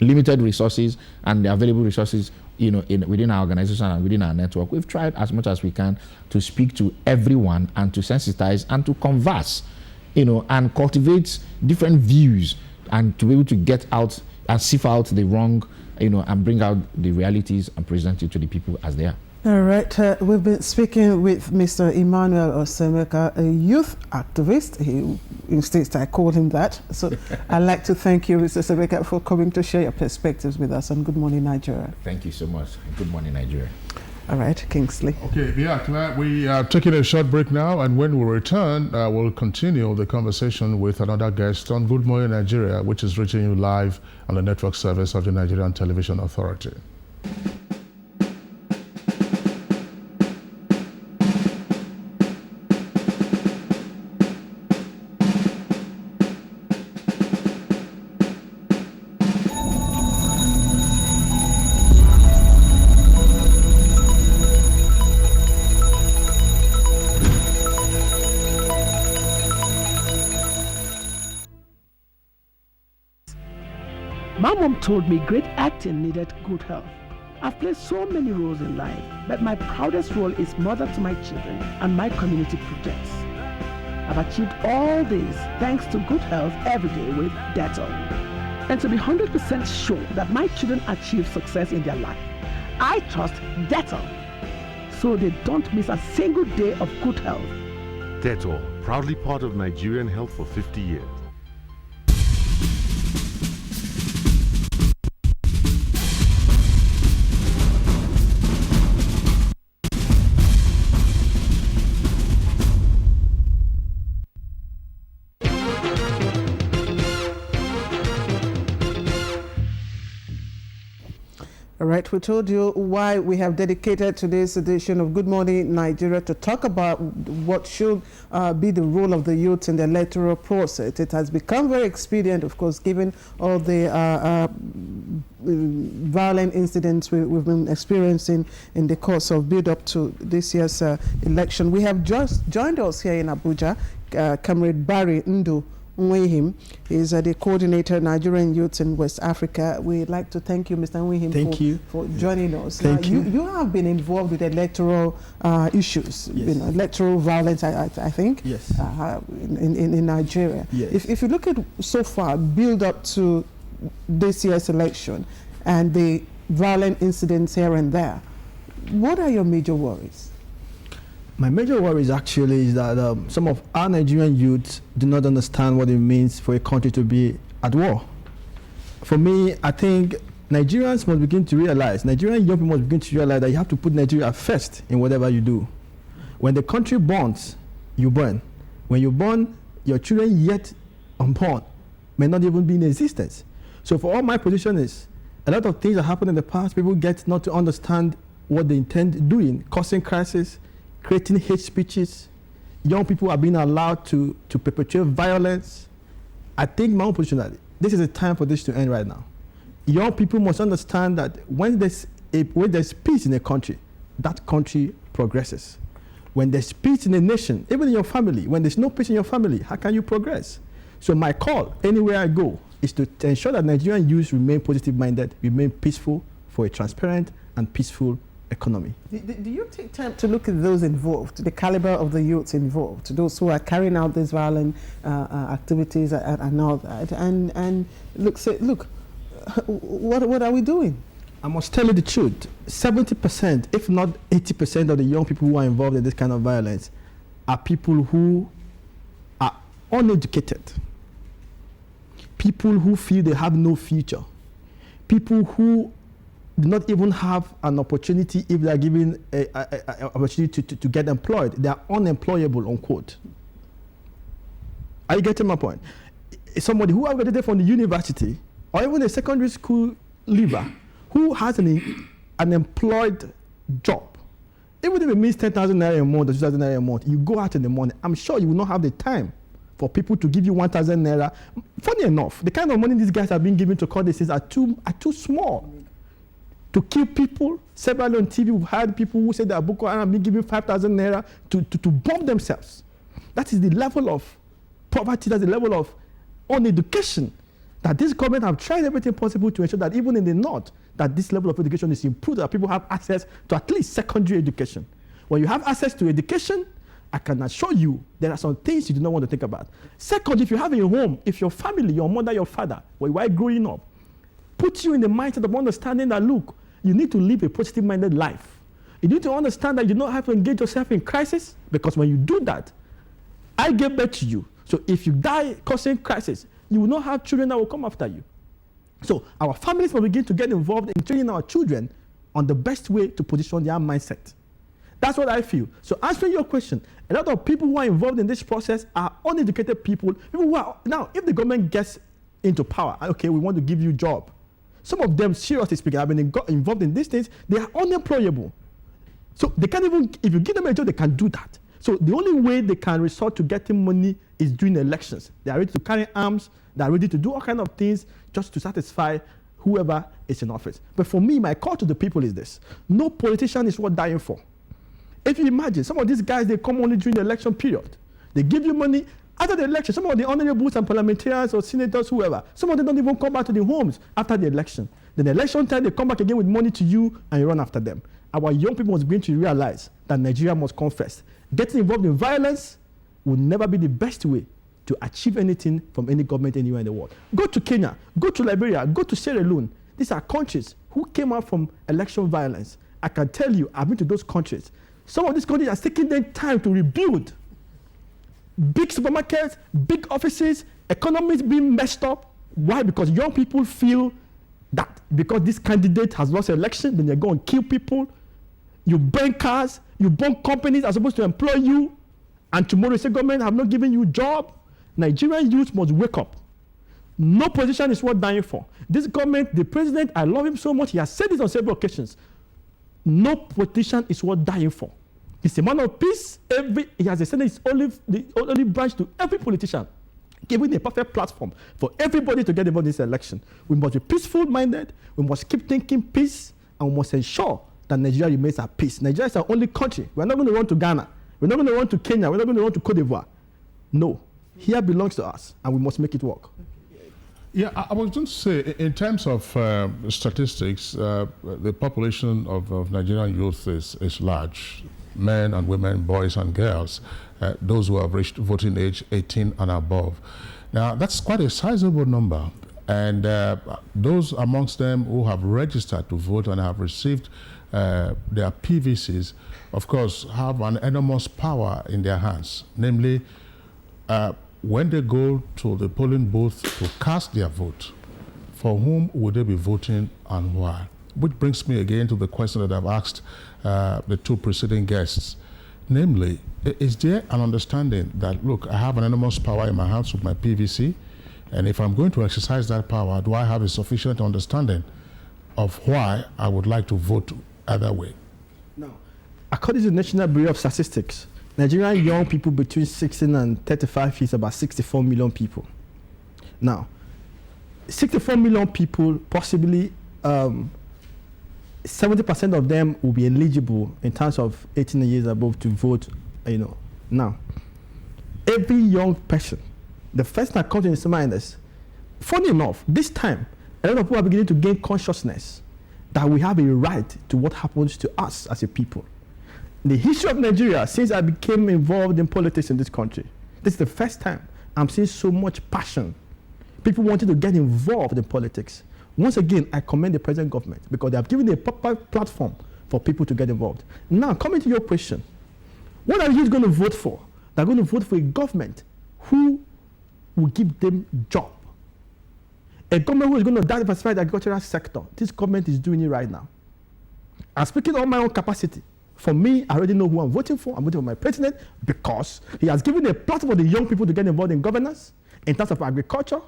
limited resources and the available resources, within our organization and within our network, we've tried as much as we can to speak to everyone and to sensitize and to converse, and cultivate different views and to be able to get out and sift out the wrong, and bring out the realities and present it to the people as they are. All right, we've been speaking with Mr. Emmanuel Osomeka, a youth activist. He insists I call him that. So I'd like to thank you, Mr. Osomeka, for coming to share your perspectives with us on Good Morning Nigeria. Thank you so much. Good Morning Nigeria. All right, Kingsley. Okay, yeah, we are taking a short break now, and when we return, we'll continue the conversation with another guest on Good Morning Nigeria, which is reaching you live on the network service of the Nigerian Television Authority. My mom told me great acting needed good health. I've played so many roles in life, but my proudest role is mother to my children and my community projects. I've achieved all this thanks to good health every day with Dettol. And to be 100% sure that my children achieve success in their life, I trust Dettol, so they don't miss a single day of good health. Dettol, proudly part of Nigerian health for 50 years. All right, we told you why we have dedicated today's edition of Good Morning Nigeria to talk about what should be the role of the youth in the electoral process. It has become very expedient, of course, given all the violent incidents we've been experiencing in the course of build-up to this year's election. We have just joined us here in Abuja, Comrade Barry Ndu, Nwehim. He's the coordinator, Nigerian Youth in West Africa. We'd like to thank you, Mr. Nwehim, for joining us. Thank you. You have been involved with electoral issues, Yes. Electoral violence, I think, Yes. In Nigeria. Yes. If you look at so far, build up to this year's election and the violent incidents here and there, what are your major worries? My major worries actually is that some of our Nigerian youths do not understand what it means for a country to be at war. For me, I think Nigerians must begin to realize, Nigerian young people must begin to realize that you have to put Nigeria first in whatever you do. When the country burns, you burn. When you burn, your children yet unborn may not even be in existence. So for all my position is, a lot of things that happened in the past, people get not to understand what they intend doing, causing crisis, creating hate speeches. Young people are being allowed to perpetrate violence. I think my own position that this is a time for this to end right now. Young people must understand that when there's peace in a country, that country progresses. When there's peace in a nation, even in your family, when there's no peace in your family, how can you progress? So my call, anywhere I go, is to ensure that Nigerian youth remain positive-minded, remain peaceful for a transparent and peaceful economy. Do you take time to look at those involved, the caliber of the youths involved, those who are carrying out these violent activities and all that, and look, what are we doing? I must tell you the truth. 70%, if not 80% of the young people who are involved in this kind of violence are people who are uneducated, people who feel they have no future, people who do not even have an opportunity if they are given an opportunity to get employed. They are unemployable, unquote. Are you getting my point? Somebody who has graduated from the university or even a secondary school leaver who has an employed job, even if it means 10,000 naira a month or 2,000 naira a month, you go out in the morning, I'm sure you will not have the time for people to give you 1,000 naira. Funny enough, the kind of money these guys have been given to call this are too small. To kill people, several on TV, we've had people who say that Boko Haram been given 5,000 naira to bomb themselves. That is the level of poverty, that's the level of uneducation that this government have tried everything possible to ensure that even in the north, that this level of education is improved, that people have access to at least secondary education. When you have access to education, I can assure you there are some things you do not want to think about. Second, if you have a home, if your family, your mother, your father, while growing up, put you in the mindset of understanding that, look, you need to live a positive-minded life. You need to understand that you don't have to engage yourself in crisis, because when you do that, I gave birth to you. So if you die causing crisis, you will not have children that will come after you. So our families will begin to get involved in training our children on the best way to position their mindset. That's what I feel. So answering your question, a lot of people who are involved in this process are uneducated people who are, now, if the government gets into power, okay, we want to give you a job. Some of them, seriously speaking, have been involved in these things. They are unemployable. So they can't even, if you give them a job, they can do that. So the only way they can resort to getting money is during elections. They are ready to carry arms. They are ready to do all kinds of things just to satisfy whoever is in office. But for me, my call to the people is this. No politician is worth dying for. If you imagine, some of these guys, they come only during the election period. They give you money. After the election, some of the honorables and parliamentarians or senators, whoever, some of them don't even come back to their homes after the election. Then the election time, they come back again with money to you and you run after them. Our young people must begin to realize that Nigeria must come first. Getting involved in violence will never be the best way to achieve anything from any government anywhere in the world. Go to Kenya, go to Liberia, go to Sierra Leone. These are countries who came out from election violence. I can tell you, I've been to those countries. Some of these countries are taking them time to rebuild. Big supermarkets, big offices, economies being messed up. Why? Because young people feel that because this candidate has lost an election, then they're going to kill people. You burn cars, you burn companies that are supposed to employ you, and tomorrow you say government have not given you a job. Nigerian youth must wake up. No position is worth dying for. This government, the president, I love him so much, he has said this on several occasions. No politician is worth dying for. He's a man of peace. He has extended his only branch to every politician, giving a perfect platform for everybody to get involved in this election. We must be peaceful-minded. We must keep thinking peace, and we must ensure that Nigeria remains at peace. Nigeria is our only country. We're not going to run to Ghana. We're not going to run to Kenya. We're not going to run to Cote d'Ivoire. No. Here belongs to us, and we must make it work. Yeah, I was going to say, in terms of statistics, the population of Nigerian youth is large. Men and women, boys and girls, those who have reached voting age 18 and above. Now, that's quite a sizable number. And those amongst them who have registered to vote and have received their PVCs, of course, have an enormous power in their hands. Namely, when they go to the polling booth to cast their vote, for whom would they be voting and why? Which brings me again to the question that I've asked the two preceding guests. Namely, is there an understanding that, look, I have an enormous power in my hands with my PVC, and if I'm going to exercise that power, do I have a sufficient understanding of why I would like to vote either way? No. According to the National Bureau of Statistics, Nigerian young people between 16 and 35 is about 64 million people. Now, 64 million people, possibly 70% of them will be eligible in terms of 18 years above to vote, Now, every young person, the first thing that comes to his mind is, funny enough, this time, a lot of people are beginning to gain consciousness that we have a right to what happens to us as a people. The history of Nigeria, since I became involved in politics in this country, this is the first time I'm seeing so much passion. People wanting to get involved in politics. Once again, I commend the present government because they have given a proper platform for people to get involved. Now, coming to your question, what are you going to vote for? They're going to vote for a government who will give them job. A government who is going to diversify the agricultural sector. This government is doing it right now. I'm speaking on my own capacity. For me, I already know who I'm voting for. I'm voting for my president because he has given a platform for the young people to get involved in governance, in terms of agriculture,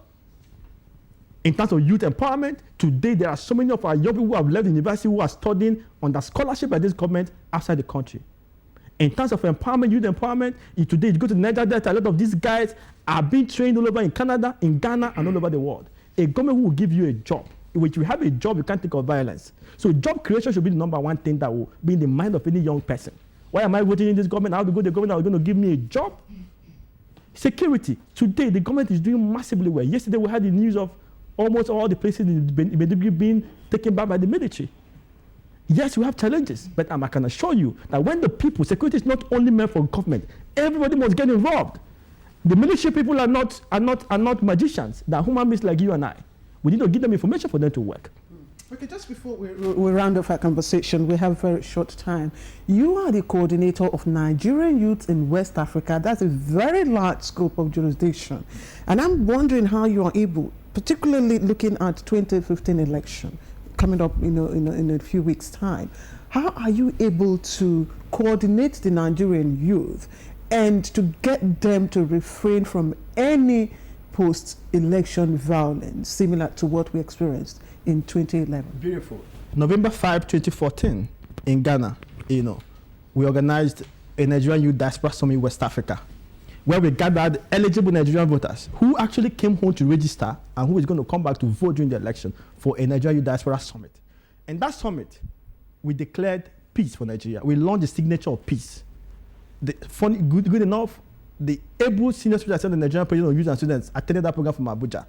in terms of youth empowerment. Today, there are so many of our young people who have left the university who are studying under scholarship by this government outside the country. In terms of empowerment, youth empowerment, today you go to Niger Delta, a lot of these guys are being trained all over in Canada, in Ghana, and all over the world. A government who will give you a job. If you have a job, you can't think of violence. So job creation should be the number one thing that will be in the mind of any young person. Why am I voting in this government? How to go to the government that is going to give me a job? Security. Today, the government is doing massively well. Yesterday, we had the news of almost all the places in Maiduguri being taken back by the military. Yes, we have challenges, but I can assure you that when the people, security is not only meant for government, everybody must get involved. The military people are not magicians. They are human beings like you and I. We need to give them information for them to work. Okay, just before we round off our conversation, we have a very short time. You are the coordinator of Nigerian youth in West Africa. That's a very large scope of jurisdiction. And I'm wondering how you are able, particularly looking at 2015 election coming up in a few weeks' time, how are you able to coordinate the Nigerian youth and to get them to refrain from any post-election violence similar to what we experienced in 2011? Beautiful. November 5, 2014, in Ghana, we organized a Nigerian Youth Diaspora Summit in West Africa, where we gathered eligible Nigerian voters who actually came home to register and who is going to come back to vote during the election for a Nigerian Youth Diaspora Summit. In that summit, we declared peace for Nigeria. We launched the signature of peace. Good enough, the able senior student assistant, the Nigerian President of Youth and Students, attended that program from Abuja.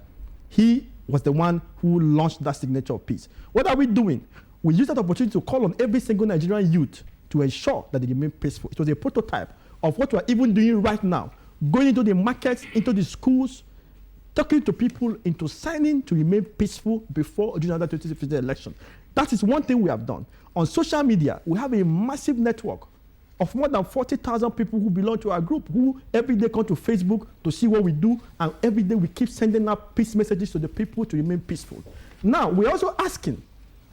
He was the one who launched that signature of peace. What are we doing? We used that opportunity to call on every single Nigerian youth to ensure that they remain peaceful. It was a prototype of what we are even doing right now, going into the markets, into the schools, talking to people into signing to remain peaceful before during the 2015 election. That is one thing we have done. On social media, we have a massive network of more than 40,000 people who belong to our group, who every day come to Facebook to see what we do, and every day we keep sending out peace messages to the people to remain peaceful. Now, we're also asking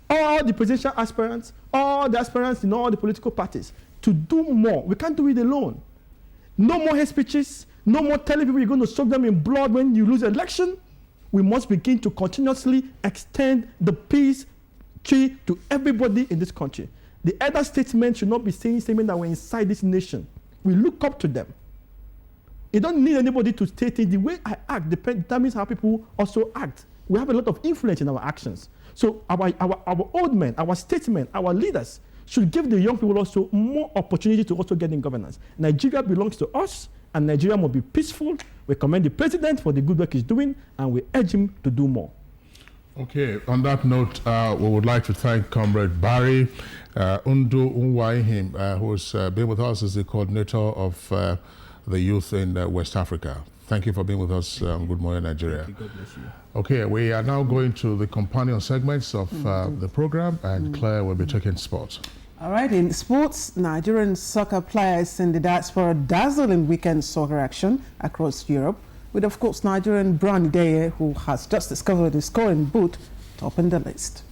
all the presidential aspirants, all the aspirants in all the political parties to do more. We can't do it alone. No more hate speeches, no more telling people you're going to soak them in blood when you lose an election. We must begin to continuously extend the peace tree to everybody in this country. The elder statesmen should not be saying that we're inside this nation. We look up to them. You don't need anybody to state it. The way I act determines how people also act. We have a lot of influence in our actions. So our old men, our statesmen, our leaders should give the young people also more opportunity to also get in governance. Nigeria belongs to us, and Nigeria must be peaceful. We commend the president for the good work he's doing, and we urge him to do more. Okay, on that note, we would like to thank Comrade Barry Undu Unwaihim, who's been with us as the coordinator of the youth in West Africa. Thank you for being with us. Good morning, Nigeria. God bless you. Okay, we are now going to the companion segments of the program, and Claire will be taking sports. All right, in sports, Nigerian soccer players in the diaspora dazzle in weekend soccer action across Europe, with, of course, Nigerian Brown Ideye, who has just discovered his scoring boot, topping the list.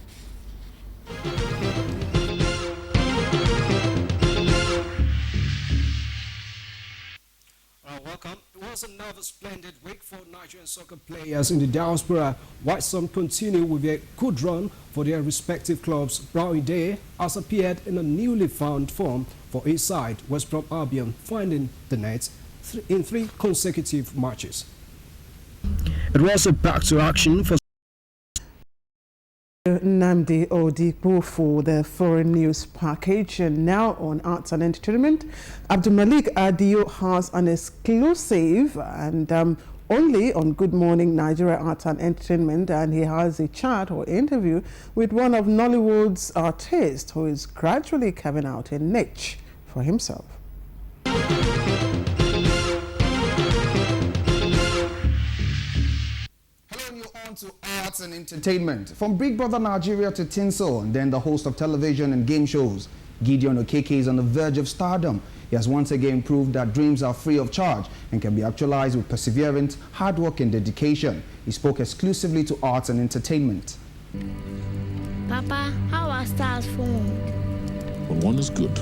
Welcome. It was another splendid week for Nigerian soccer players in the diaspora. While some continue with their good run for their respective clubs, Brown Ideye has appeared in a newly found form for his side, West Brom Albion, finding the net in 3 consecutive matches. It was a back to action for Nnamdi Odipo for the foreign news package. And now on arts and entertainment, Abdulmalik Adio has an exclusive and only on Good Morning Nigeria Arts and Entertainment, and he has a chat or interview with one of Nollywood's artists who is gradually carving out a niche for himself. To arts and entertainment. From Big Brother Nigeria to Tinsel, and then the host of television and game shows, Gideon Okeke is on the verge of stardom. He has once again proved that dreams are free of charge and can be actualized with perseverance, hard work and dedication. He spoke exclusively to arts and entertainment. Papa, how are stars formed? When one is good.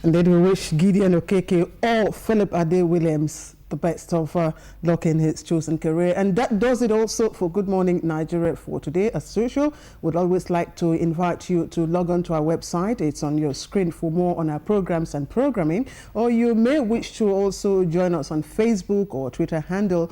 And then we wish Gideon Okeke or Philip Ade Williams the best of luck in his chosen career. And that does it also for Good Morning Nigeria for today. As usual, we'd always like to invite you to log on to our website. It's on your screen for more on our programs and programming. Or you may wish to also join us on Facebook or Twitter handle